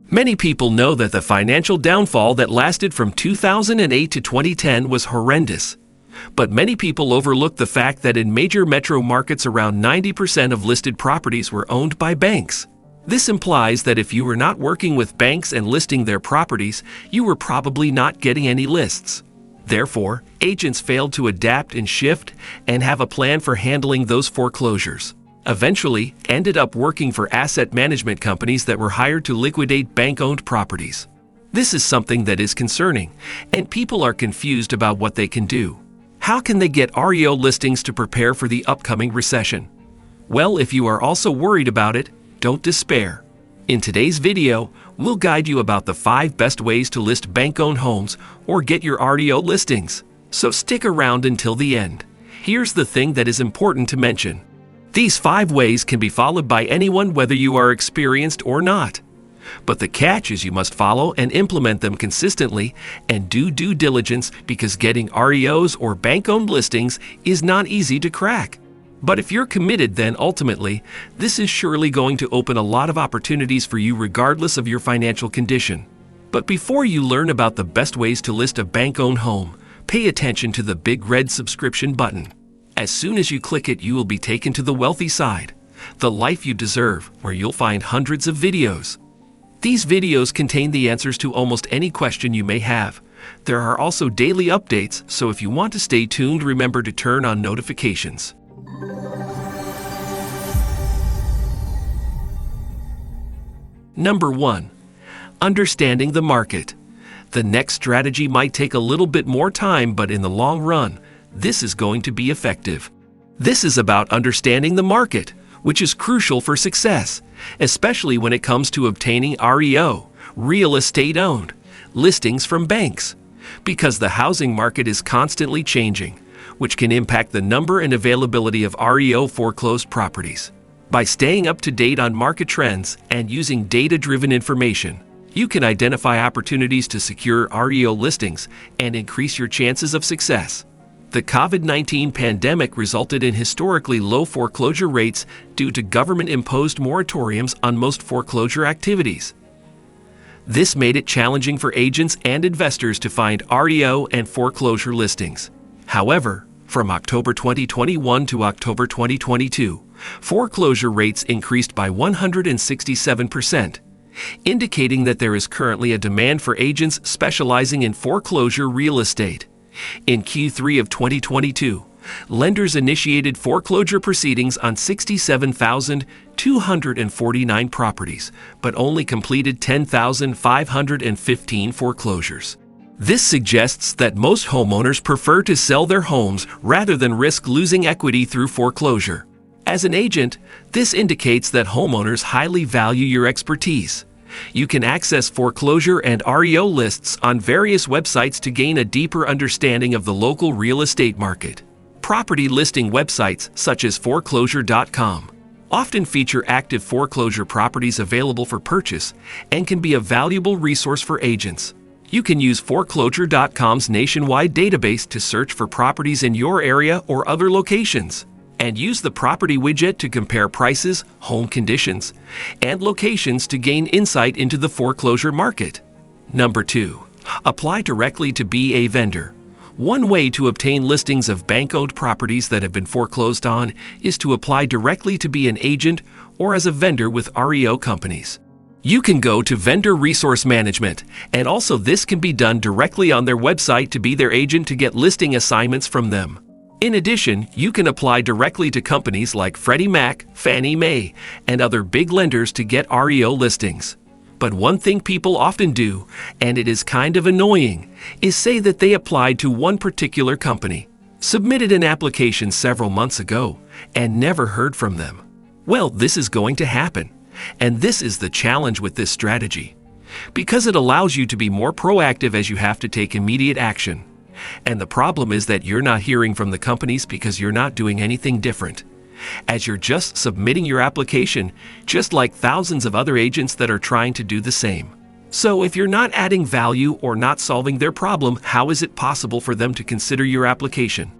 Many people know that the financial downfall that lasted from 2008 to 2010 was horrendous. But many people overlook the fact that in major metro markets around 90% of listed properties were owned by banks. This implies that if you were not working with banks and listing their properties, you were probably not getting any lists. Therefore, agents failed to adapt and shift and have a plan for handling those foreclosures. Eventually, ended up working for asset management companies that were hired to liquidate bank-owned properties. This is something that is concerning, and people are confused about what they can do. How can they get REO listings to prepare for the upcoming recession? Well, if you are also worried about it, don't despair. In today's video, we'll guide you about the 5 best ways to list bank-owned homes or get your REO listings. So stick around until the end. Here's the thing that is important to mention. These 5 ways can be followed by anyone whether you are experienced or not. But the catch is you must follow and implement them consistently and do due diligence because getting REOs or bank-owned listings is not easy to crack. But if you're committed, then ultimately, this is surely going to open a lot of opportunities for you regardless of your financial condition. But before you learn about the best ways to list a bank-owned home, pay attention to the big red subscription button. As soon as you click it, you will be taken to the wealthy side, the life you deserve, where you'll find hundreds of videos. These videos contain the answers to almost any question you may have. There are also daily updates, so if you want to stay tuned, remember to turn on notifications. Number 1. Understanding the market. The next strategy might take a little bit more time, but in the long run, this is going to be effective. This is about understanding the market, which is crucial for success, especially when it comes to obtaining REO, real estate owned, listings from banks, because the housing market is constantly changing, which can impact the number and availability of REO foreclosed properties. By staying up to date on market trends and using data-driven information, you can identify opportunities to secure REO listings and increase your chances of success. The COVID-19 pandemic resulted in historically low foreclosure rates due to government-imposed moratoriums on most foreclosure activities. This made it challenging for agents and investors to find REO and foreclosure listings. However, from October 2021 to October 2022, foreclosure rates increased by 167%, indicating that there is currently a demand for agents specializing in foreclosure real estate. In Q3 of 2022, lenders initiated foreclosure proceedings on 67,249 properties, but only completed 10,515 foreclosures. This suggests that most homeowners prefer to sell their homes rather than risk losing equity through foreclosure. As an agent, this indicates that homeowners highly value your expertise. You can access foreclosure and REO lists on various websites to gain a deeper understanding of the local real estate market. Property listing websites such as foreclosure.com often feature active foreclosure properties available for purchase and can be a valuable resource for agents. You can use foreclosure.com's nationwide database to search for properties in your area or other locations, and use the property widget to compare prices, home conditions, and locations to gain insight into the foreclosure market. Number 2. Apply directly to be a vendor. One way to obtain listings of bank-owned properties that have been foreclosed on is to apply directly to be an agent or as a vendor with REO companies. You can go to Vendor Resource Management, and also this can be done directly on their website to be their agent to get listing assignments from them. In addition, you can apply directly to companies like Freddie Mac, Fannie Mae, and other big lenders to get REO listings. But one thing people often do, and it is kind of annoying, is say that they applied to one particular company, submitted an application several months ago, and never heard from them. Well, this is going to happen, and this is the challenge with this strategy, because it allows you to be more proactive as you have to take immediate action. And the problem is that you're not hearing from the companies because you're not doing anything different, as you're just submitting your application, just like thousands of other agents that are trying to do the same. So if you're not adding value or not solving their problem, how is it possible for them to consider your application?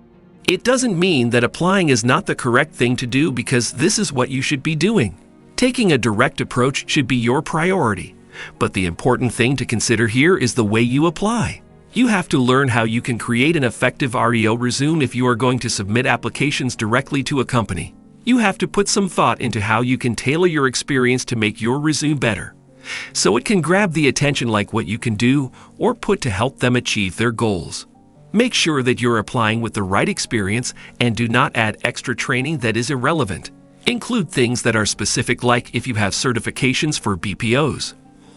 It doesn't mean that applying is not the correct thing to do, because this is what you should be doing. Taking a direct approach should be your priority, But the important thing to consider here is the way you apply. You have to learn how you can create an effective REO resume if you are going to submit applications directly to a company. You have to put some thought into how you can tailor your experience to make your resume better, so it can grab the attention, like what you can do or put to help them achieve their goals. Make sure that you're applying with the right experience and do not add extra training that is irrelevant. Include things that are specific, like if you have certifications for BPOs,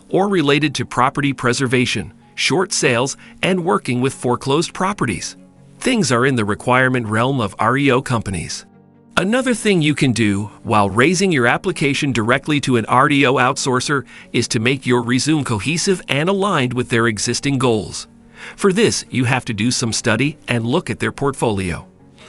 or related to property preservation, short sales, and working with foreclosed properties. Things are in the requirement realm of REO companies. Another thing you can do while raising your application directly to an REO outsourcer is to make your resume cohesive and aligned with their existing goals. For this, you have to do some study and look at their portfolio.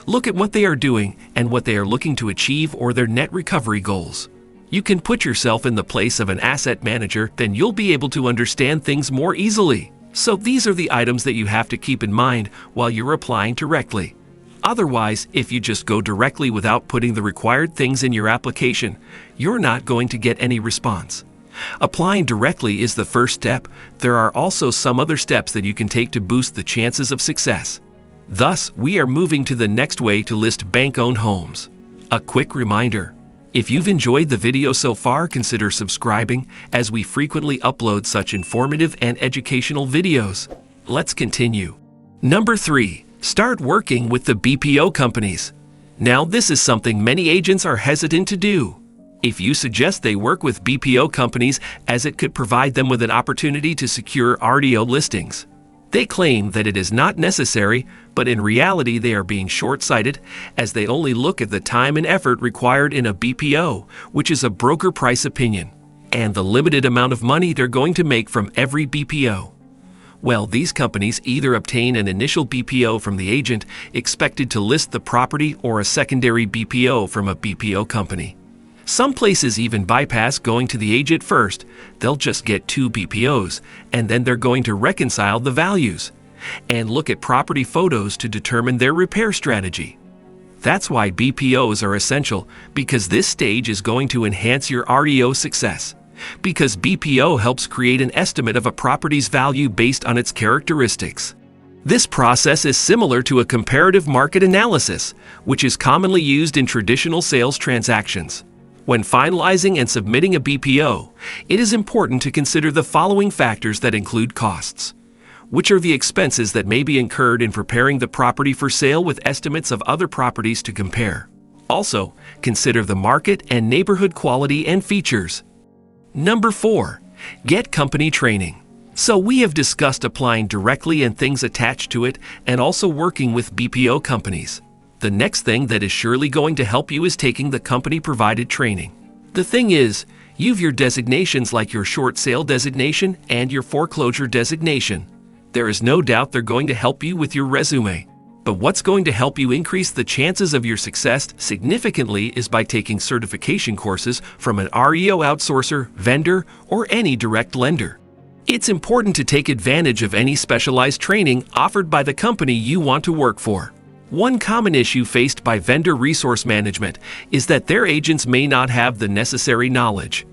Look at what they are doing and what they are looking to achieve, or their net recovery goals. You can put yourself in the place of an asset manager, then you'll be able to understand things more easily. So these are the items that you have to keep in mind while you're applying directly. Otherwise, if you just go directly without putting the required things in your application, you're not going to get any response. Applying directly is the first step. There are also some other steps that you can take to boost the chances of success. Thus, we are moving to the next way to list bank-owned homes. A quick reminder: if you've enjoyed the video so far, consider subscribing, as we frequently upload such informative and educational videos. Let's continue. Number 3. Start working with the BPO companies. Now, this is something many agents are hesitant to do. If you suggest they work with BPO companies, as it could provide them with an opportunity to secure REO listings, they claim that it is not necessary, but in reality they are being short-sighted, as they only look at the time and effort required in a BPO, which is a broker price opinion, and the limited amount of money they're going to make from every BPO. Well, these companies either obtain an initial BPO from the agent expected to list the property, or a secondary BPO from a BPO company. Some places even bypass going to the agent first. They'll just get 2 BPOs, and then they're going to reconcile the values and look at property photos to determine their repair strategy. That's why BPOs are essential, because this stage is going to enhance your REO success. Because BPO helps create an estimate of a property's value based on its characteristics. This process is similar to a comparative market analysis, which is commonly used in traditional sales transactions. When finalizing and submitting a BPO, it is important to consider the following factors that include costs, which are the expenses that may be incurred in preparing the property for sale with estimates of other properties to compare. Also, consider the market and neighborhood quality and features. Number 4. Get company training. So we have discussed applying directly and things attached to it, and also working with BPO companies. The next thing that is surely going to help you is taking the company-provided training. The thing is, you've your designations like your short sale designation and your foreclosure designation. There is no doubt they're going to help you with your resume. But what's going to help you increase the chances of your success significantly is by taking certification courses from an REO outsourcer, vendor, or any direct lender. It's important to take advantage of any specialized training offered by the company you want to work for. One common issue faced by vendor resource management is that their agents may not have the necessary knowledge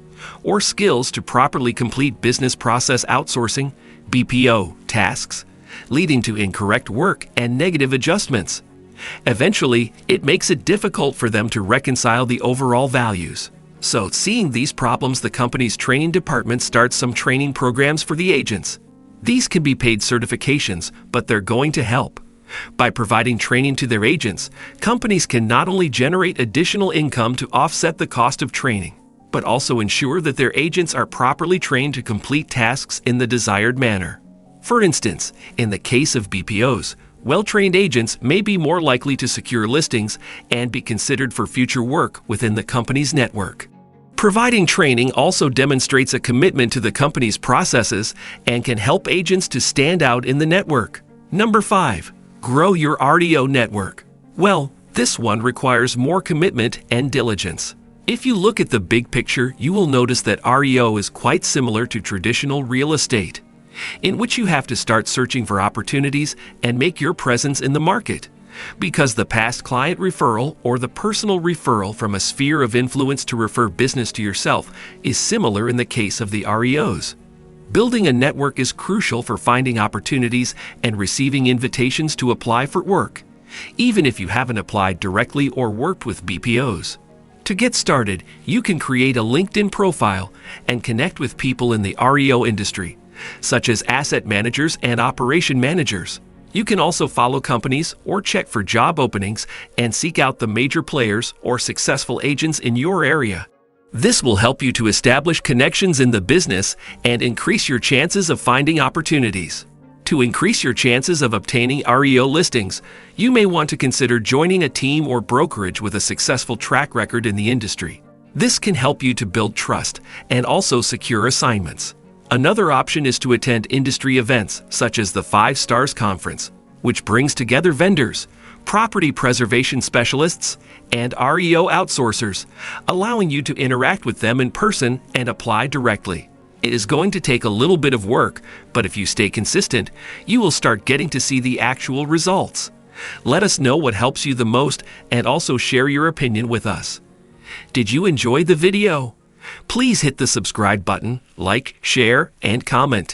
or skills to properly complete business process outsourcing, BPO, tasks, leading to incorrect work and negative adjustments. Eventually, it makes it difficult for them to reconcile the overall values. So, seeing these problems, the company's training department starts some training programs for the agents. These can be paid certifications, but they're going to help. By providing training to their agents, companies can not only generate additional income to offset the cost of training, but also ensure that their agents are properly trained to complete tasks in the desired manner. For instance, in the case of BPOs, well-trained agents may be more likely to secure listings and be considered for future work within the company's network. Providing training also demonstrates a commitment to the company's processes and can help agents to stand out in the network. Number 5. Grow your REO network. Well, this one requires more commitment and diligence. If you look at the big picture, you will notice that REO is quite similar to traditional real estate, in which you have to start searching for opportunities and make your presence in the market. Because the past client referral or the personal referral from a sphere of influence to refer business to yourself is similar in the case of the REOs. Building a network is crucial for finding opportunities and receiving invitations to apply for work, even if you haven't applied directly or worked with BPOs. To get started, you can create a LinkedIn profile and connect with people in the REO industry, such as asset managers and operation managers. You can also follow companies or check for job openings and seek out the major players or successful agents in your area. This will help you to establish connections in the business and increase your chances of finding opportunities. To increase your chances of obtaining REO listings, you may want to consider joining a team or brokerage with a successful track record in the industry. This can help you to build trust and also secure assignments. Another option is to attend industry events such as the 5 Stars Conference, which brings together vendors, property preservation specialists, and REO outsourcers, allowing you to interact with them in person and apply directly. It is going to take a little bit of work, but if you stay consistent, you will start getting to see the actual results. Let us know what helps you the most and also share your opinion with us. Did you enjoy the video? Please hit the subscribe button, like, share, and comment.